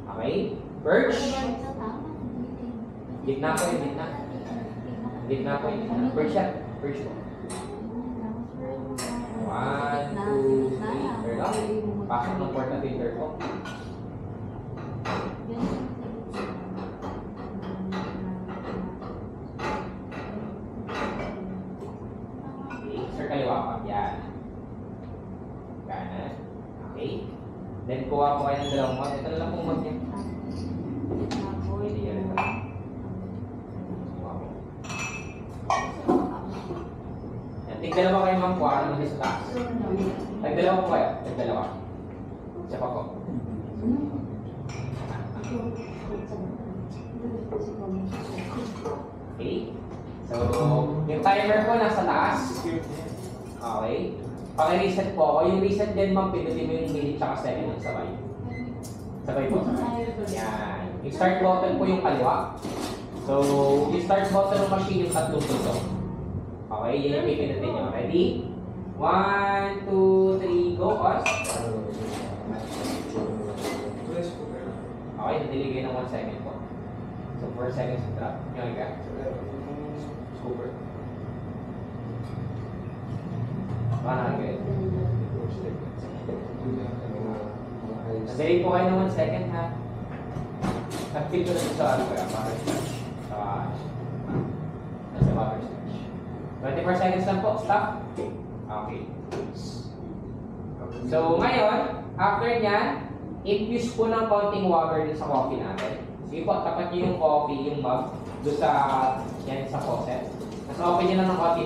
Okay? Perch. Gitna po yung gitna. Gitna po yung gitna. Perch yan. Perch po. 1, 2, 3. Turn up. Pasok ng fourth na finger po. Okay. Sir, kaliwa pa. Yan. Kanan. Okay. Then, kuha po kayo ng dalawang mod. Ito na lang pong mod niya. Hindi yan ito. Tigdalawa kayo ma'am, kuha naman sa taas. Tagdalawa po kayo. Tagdalawa. Isa pa po. Okay. So, yung timer po nasa taas. Okay. Paki-reset po ako. Yung reset din ma'am, pinutin mo yung minute tsaka second ng sabay. Sabay po. Yan. Yung start button po yung kaliwa. So, yung start button ng machine yung tatlong puso. Okay, yun yung pipinutin nyo. Ready? 1, 2, 3, go. Pause. Okay, nadiligay ng 1 second po. So, 4 seconds to drop. Yung ka. Scooper. Paano kayo? Nadilig po kayo ng 1 second ha. Nag-feel ko na sa ano kaya. Nasa water stage. 24 seconds lang po. Stop. Okay. So, ngayon, after nyan, infuse po ng konting water din sa coffee natin. Sige po, tapat nyo yung coffee, yung mug, doon sa, yan, sa faucet. Tapos open nyo lang ng konti.